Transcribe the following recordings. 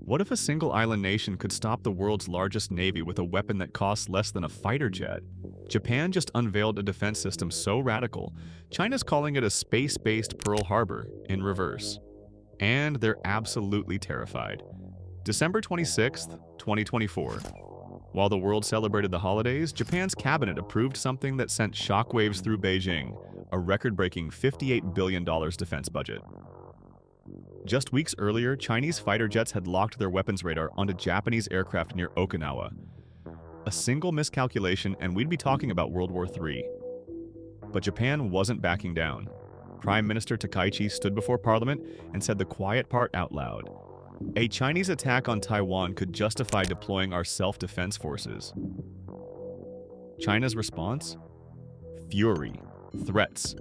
What if a single island nation could stop the world's largest navy with a weapon that costs less than a fighter jet? Japan just unveiled a defense system so radical, China's calling it a space-based Pearl Harbor in reverse. And they're absolutely terrified. December 26th, 2024. While the world celebrated the holidays, Japan's cabinet approved something that sent shockwaves through Beijing, a record-breaking $58 billion defense budget. Just weeks earlier, Chinese fighter jets had locked their weapons radar onto Japanese aircraft near Okinawa. A single miscalculation and we'd be talking about World War III. But Japan wasn't backing down. Prime Minister Takaichi stood before Parliament and said the quiet part out loud. A Chinese attack on Taiwan could justify deploying our self-defense forces. China's response? Fury, threats,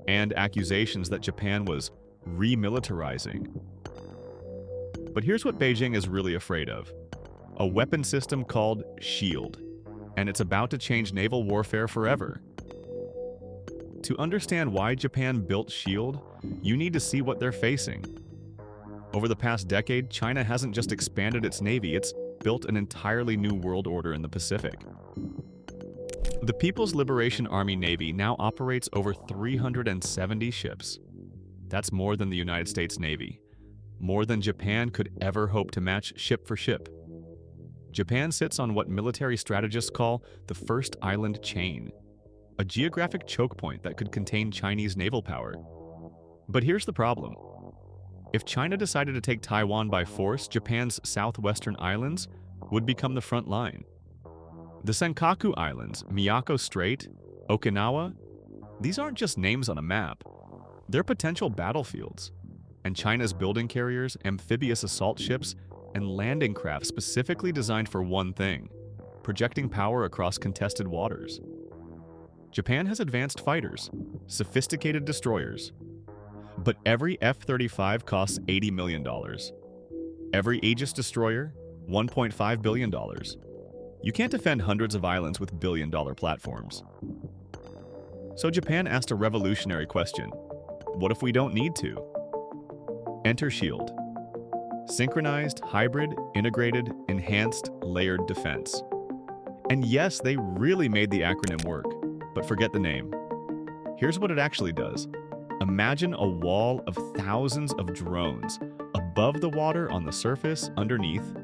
and accusations that Japan was remilitarizing. But here's what Beijing is really afraid of. A weapon system called SHIELD, and it's about to change naval warfare forever. To understand why Japan built SHIELD, you need to see what they're facing. Over the past decade, China hasn't just expanded its navy, it's built an entirely new world order in the Pacific. The People's Liberation Army Navy now operates over 370 ships. That's more than the United States Navy. More than Japan could ever hope to match ship for ship. Japan sits on what military strategists call the first island chain, a geographic choke point that could contain Chinese naval power. But here's the problem. If China decided to take Taiwan by force, Japan's southwestern islands would become the front line. The Senkaku Islands, Miyako Strait, Okinawa, these aren't just names on a map. They're potential battlefields. And China's building carriers, amphibious assault ships, and landing craft specifically designed for one thing: projecting power across contested waters. Japan has advanced fighters, sophisticated destroyers. But every F-35 costs $80 million. Every Aegis destroyer, $1.5 billion. You can't defend hundreds of islands with billion-dollar platforms. So Japan asked a revolutionary question. What if we don't need to? Enter SHIELD. Synchronized, hybrid, integrated, enhanced, layered defense. And yes, they really made the acronym work, but forget the name. Here's what it actually does. Imagine a wall of thousands of drones, above the water, on the surface, underneath,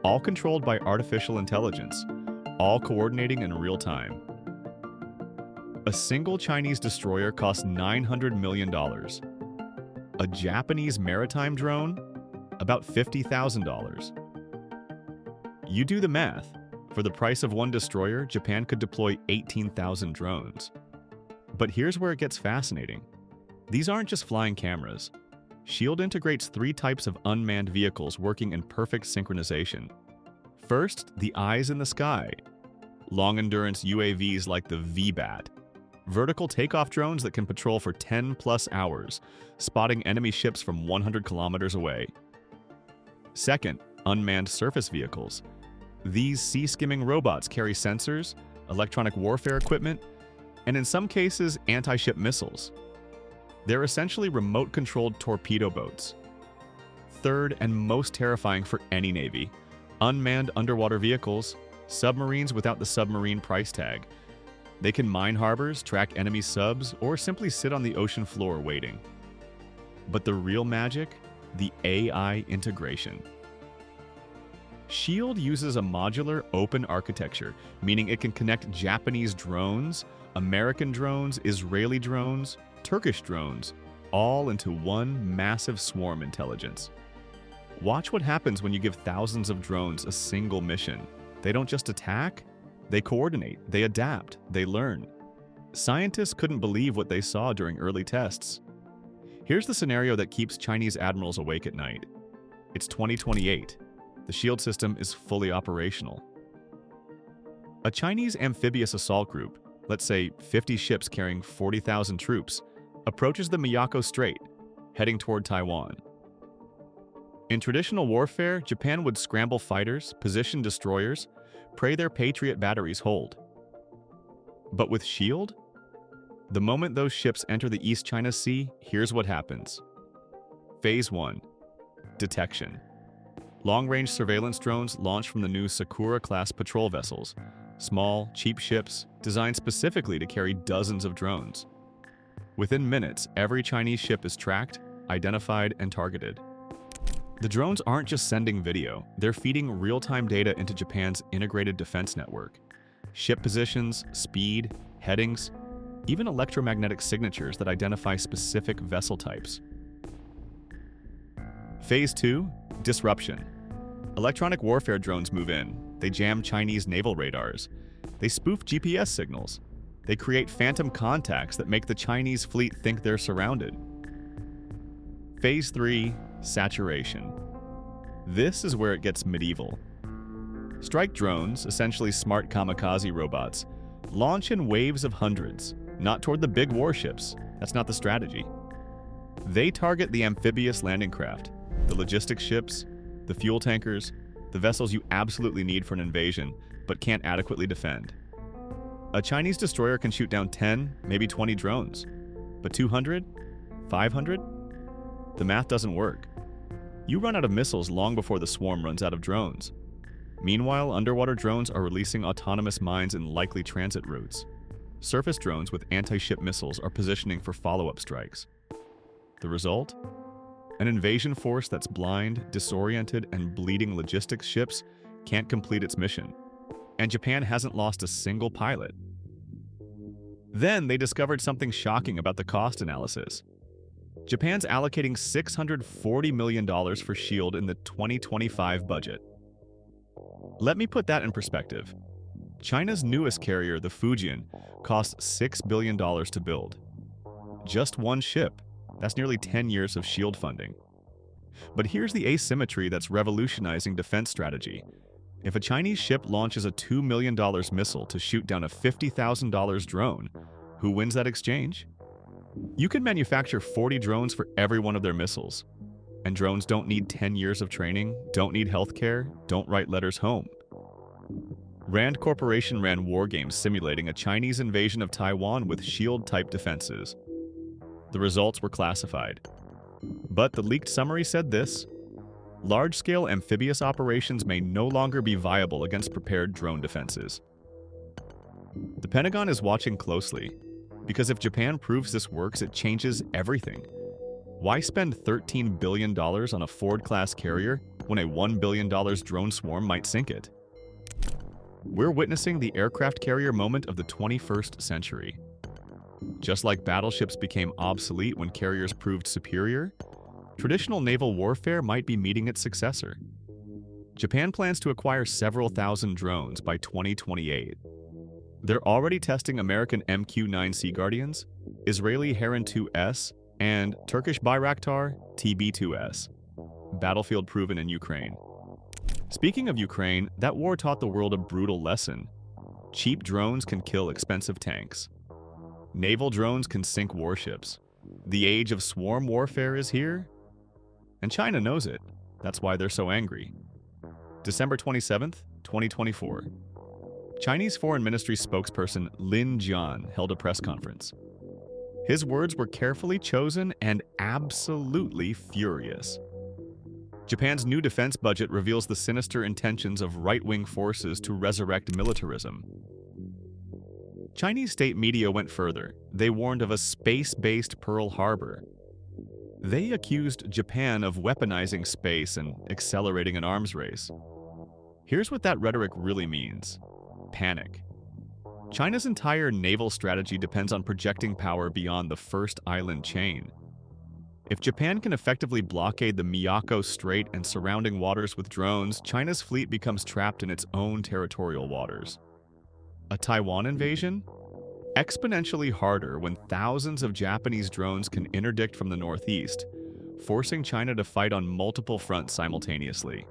all controlled by artificial intelligence, all coordinating in real time. A single Chinese destroyer costs $900 million. A Japanese maritime drone? About $50,000. You do the math. For the price of one destroyer, Japan could deploy 18,000 drones. But here's where it gets fascinating. These aren't just flying cameras. SHIELD integrates 3 types of unmanned vehicles working in perfect synchronization. First, the eyes in the sky. Long-endurance UAVs like the VBAT. Vertical takeoff drones that can patrol for 10+ hours, spotting enemy ships from 100 kilometers away. Second, unmanned surface vehicles. These sea-skimming robots carry sensors, electronic warfare equipment, and in some cases, anti-ship missiles. They're essentially remote-controlled torpedo boats. Third, and most terrifying for any navy, unmanned underwater vehicles, submarines without the submarine price tag. They can mine harbors, track enemy subs, or simply sit on the ocean floor waiting. But the real magic? The AI integration. SHIELD uses a modular, open architecture, meaning it can connect Japanese drones, American drones, Israeli drones, Turkish drones, all into one massive swarm intelligence. Watch what happens when you give thousands of drones a single mission. They don't just attack, they coordinate, they adapt, they learn. Scientists couldn't believe what they saw during early tests. Here's the scenario that keeps Chinese admirals awake at night. It's 2028. The SHIELD system is fully operational. A Chinese amphibious assault group, let's say 50 ships carrying 40,000 troops, approaches the Miyako Strait, heading toward Taiwan. In traditional warfare, Japan would scramble fighters, position destroyers, pray their Patriot batteries hold. But with SHIELD, the moment those ships enter the East China Sea, here's what happens. Phase 1. Detection. Long-range surveillance drones launch from the new Sakura-class patrol vessels, small, cheap ships designed specifically to carry dozens of drones. Within minutes, every Chinese ship is tracked, identified, and targeted. The drones aren't just sending video, they're feeding real-time data into Japan's integrated defense network. Ship positions, speed, headings, even electromagnetic signatures that identify specific vessel types. Phase 2. Disruption. Electronic warfare drones move in. They jam Chinese naval radars. They spoof GPS signals. They create phantom contacts that make the Chinese fleet think they're surrounded. Phase 3. Saturation. This is where it gets medieval. Strike drones, essentially smart kamikaze robots, launch in waves of hundreds, not toward the big warships. That's not the strategy. They target the amphibious landing craft, the logistics ships, the fuel tankers, the vessels you absolutely need for an invasion, but can't adequately defend. A Chinese destroyer can shoot down 10, maybe 20 drones, but 200? 500? The math doesn't work. You run out of missiles long before the swarm runs out of drones. Meanwhile, underwater drones are releasing autonomous mines in likely transit routes. Surface drones with anti-ship missiles are positioning for follow-up strikes. The result? An invasion force that's blind, disoriented, and bleeding logistics ships can't complete its mission. And Japan hasn't lost a single pilot. Then they discovered something shocking about the cost analysis. Japan's allocating $640 million for SHIELD in the 2025 budget. Let me put that in perspective. China's newest carrier, the Fujian, cost $6 billion to build. Just one ship. That's nearly 10 years of SHIELD funding. But here's the asymmetry that's revolutionizing defense strategy. If a Chinese ship launches a $2 million missile to shoot down a $50,000 drone, who wins that exchange? You can manufacture 40 drones for every one of their missiles. And drones don't need 10 years of training, don't need healthcare, don't write letters home. Rand Corporation ran war games simulating a Chinese invasion of Taiwan with SHIELD-type defenses. The results were classified. But the leaked summary said this: large-scale amphibious operations may no longer be viable against prepared drone defenses. The Pentagon is watching closely, because if Japan proves this works, it changes everything. Why spend $13 billion on a Ford-class carrier when a $1 billion drone swarm might sink it? We're witnessing the aircraft carrier moment of the 21st century. Just like battleships became obsolete when carriers proved superior, traditional naval warfare might be meeting its successor. Japan plans to acquire several thousand drones by 2028. They're already testing American MQ-9 Sea Guardians, Israeli Heron 2S, and Turkish Bayraktar TB2S, battlefield proven in Ukraine. Speaking of Ukraine, that war taught the world a brutal lesson. Cheap drones can kill expensive tanks. Naval drones can sink warships. The age of swarm warfare is here, and China knows it. That's why they're so angry. December 27th, 2024. Chinese Foreign Ministry spokesperson Lin Jian held a press conference. His words were carefully chosen and absolutely furious. Japan's new defense budget reveals the sinister intentions of right-wing forces to resurrect militarism. Chinese state media went further. They warned of a space-based Pearl Harbor. They accused Japan of weaponizing space and accelerating an arms race. Here's what that rhetoric really means: panic. China's entire naval strategy depends on projecting power beyond the first island chain. If Japan can effectively blockade the Miyako Strait and surrounding waters with drones, China's fleet becomes trapped in its own territorial waters. A Taiwan invasion? Exponentially harder when thousands of Japanese drones can interdict from the northeast, forcing China to fight on multiple fronts simultaneously.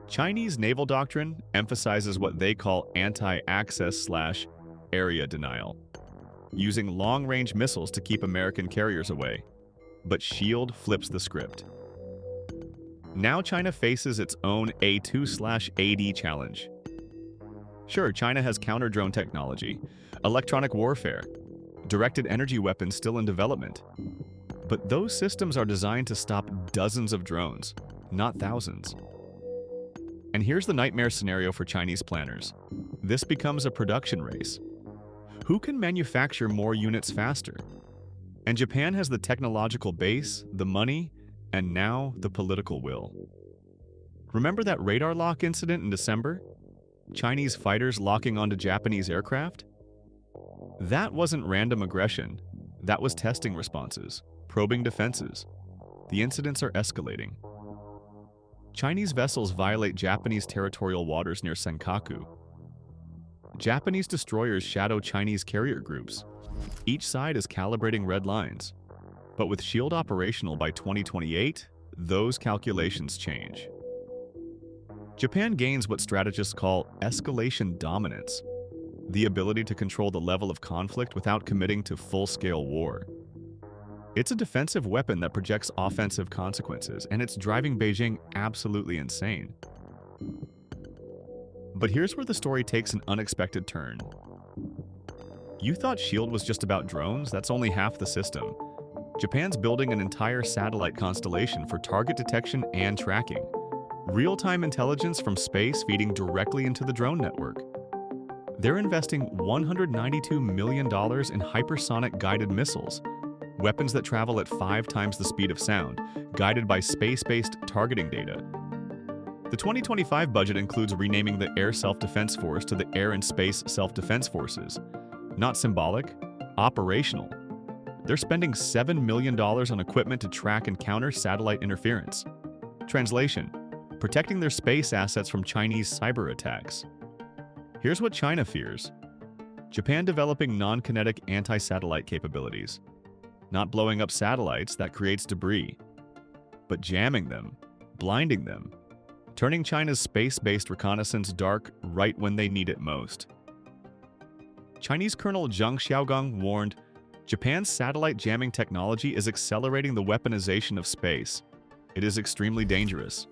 Chinese naval doctrine emphasizes what they call anti-access/area denial, using long-range missiles to keep American carriers away. But SHIELD flips the script. Now China faces its own A2/AD challenge. Sure, China has counter-drone technology, electronic warfare, directed energy weapons still in development. But those systems are designed to stop dozens of drones, not thousands. And here's the nightmare scenario for Chinese planners. This becomes a production race. Who can manufacture more units faster? And Japan has the technological base, the money, and now the political will. Remember that radar lock incident in December? Chinese fighters locking onto Japanese aircraft? That wasn't random aggression. That was testing responses, probing defenses. The incidents are escalating. Chinese vessels violate Japanese territorial waters near Senkaku. Japanese destroyers shadow Chinese carrier groups. Each side is calibrating red lines. But with SHIELD operational by 2028, those calculations change. Japan gains what strategists call escalation dominance, the ability to control the level of conflict without committing to full-scale war. It's a defensive weapon that projects offensive consequences, and it's driving Beijing absolutely insane. But here's where the story takes an unexpected turn. You thought SHIELD was just about drones? That's only half the system. Japan's building an entire satellite constellation for target detection and tracking. Real-time intelligence from space feeding directly into the drone network. They're investing $192 million in hypersonic guided missiles, weapons that travel at 5 times the speed of sound, guided by space-based targeting data. The 2025 budget includes renaming the Air Self-Defense Force to the Air and Space Self-Defense Forces. Not symbolic, operational. They're spending $7 million on equipment to track and counter satellite interference. Translation: protecting their space assets from Chinese cyber attacks. Here's what China fears. Japan developing non-kinetic anti-satellite capabilities. Not blowing up satellites, that creates debris, but jamming them, blinding them, turning China's space-based reconnaissance dark right when they need it most. Chinese Colonel Zhang Xiaogang warned, Japan's satellite jamming technology is accelerating the weaponization of space. It is extremely dangerous.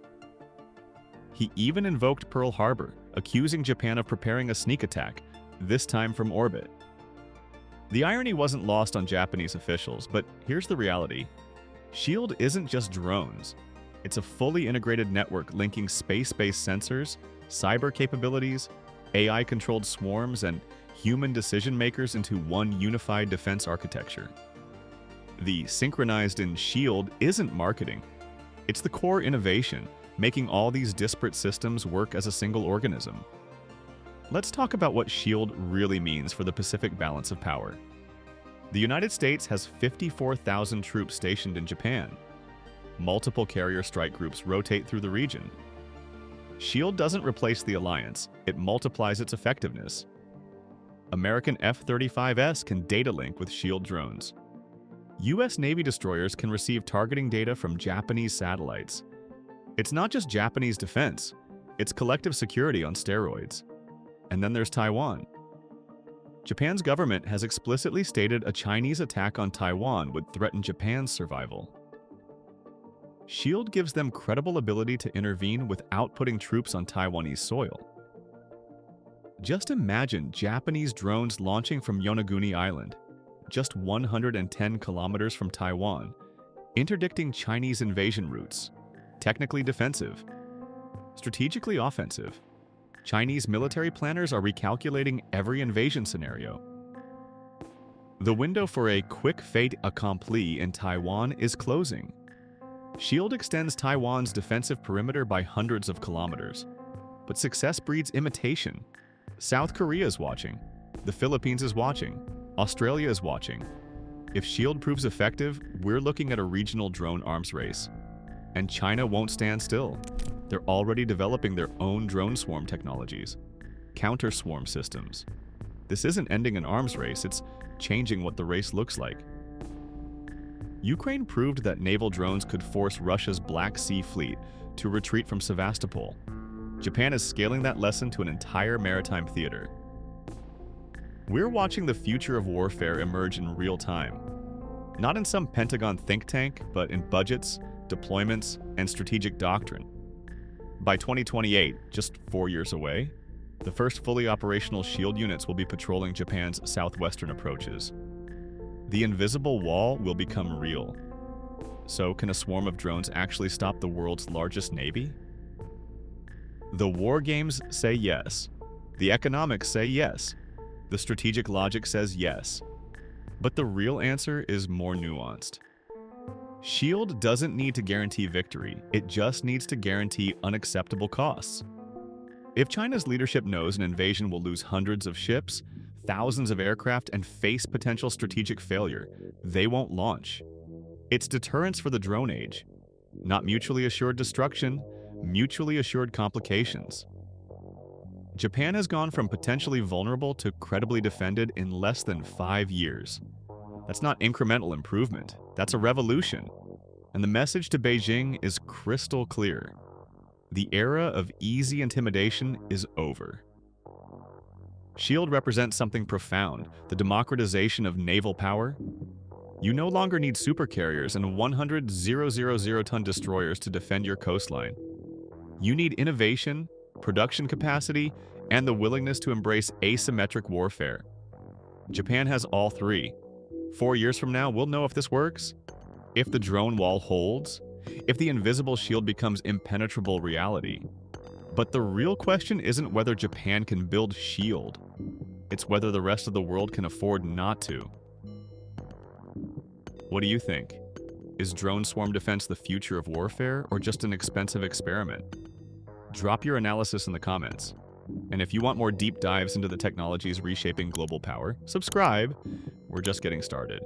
He even invoked Pearl Harbor, accusing Japan of preparing a sneak attack, this time from orbit. The irony wasn't lost on Japanese officials, but here's the reality. SHIELD isn't just drones. It's a fully integrated network linking space-based sensors, cyber capabilities, AI-controlled swarms, and human decision-makers into one unified defense architecture. The synchronized in SHIELD isn't marketing. It's the core innovation, making all these disparate systems work as a single organism. Let's talk about what SHIELD really means for the Pacific balance of power. The United States has 54,000 troops stationed in Japan. Multiple carrier strike groups rotate through the region. SHIELD doesn't replace the alliance, it multiplies its effectiveness. American F-35S can data link with SHIELD drones. U.S. Navy destroyers can receive targeting data from Japanese satellites. It's not just Japanese defense, it's collective security on steroids. And then there's Taiwan. Japan's government has explicitly stated a Chinese attack on Taiwan would threaten Japan's survival. SHIELD gives them credible ability to intervene without putting troops on Taiwanese soil. Just imagine Japanese drones launching from Yonaguni Island, just 110 kilometers from Taiwan, interdicting Chinese invasion routes. Technically defensive, strategically offensive. Chinese military planners are recalculating every invasion scenario. The window for a quick fait accompli in Taiwan is closing. SHIELD extends Taiwan's defensive perimeter by hundreds of kilometers. But success breeds imitation. South Korea is watching. The Philippines is watching. Australia is watching. If SHIELD proves effective, we're looking at a regional drone arms race. And China won't stand still. They're already developing their own drone swarm technologies, counter-swarm systems. This isn't ending an arms race, it's changing what the race looks like. Ukraine proved that naval drones could force Russia's Black Sea Fleet to retreat from Sevastopol. Japan is scaling that lesson to an entire maritime theater. We're watching the future of warfare emerge in real time. Not in some Pentagon think tank, but in budgets, deployments, and strategic doctrine. By 2028, just 4 years away, the first fully operational SHIELD units will be patrolling Japan's southwestern approaches. The invisible wall will become real. So can a swarm of drones actually stop the world's largest navy? The war games say yes. The economics say yes. The strategic logic says yes. But the real answer is more nuanced. SHIELD doesn't need to guarantee victory, it just needs to guarantee unacceptable costs. If China's leadership knows an invasion will lose hundreds of ships, thousands of aircraft, and face potential strategic failure, they won't launch. It's deterrence for the drone age. Not mutually assured destruction, mutually assured complications. Japan has gone from potentially vulnerable to credibly defended in less than 5 years. That's not incremental improvement, that's a revolution. And the message to Beijing is crystal clear. The era of easy intimidation is over. SHIELD represents something profound, the democratization of naval power. You no longer need supercarriers and 100 000-ton destroyers to defend your coastline. You need innovation, production capacity, and the willingness to embrace asymmetric warfare. Japan has all three. 4 years from now, we'll know if this works, if the drone wall holds, if the invisible shield becomes impenetrable reality. But the real question isn't whether Japan can build SHIELD. It's whether the rest of the world can afford not to. What do you think? Is drone swarm defense the future of warfare or just an expensive experiment? Drop your analysis in the comments. And if you want more deep dives into the technologies reshaping global power, subscribe. We're just getting started.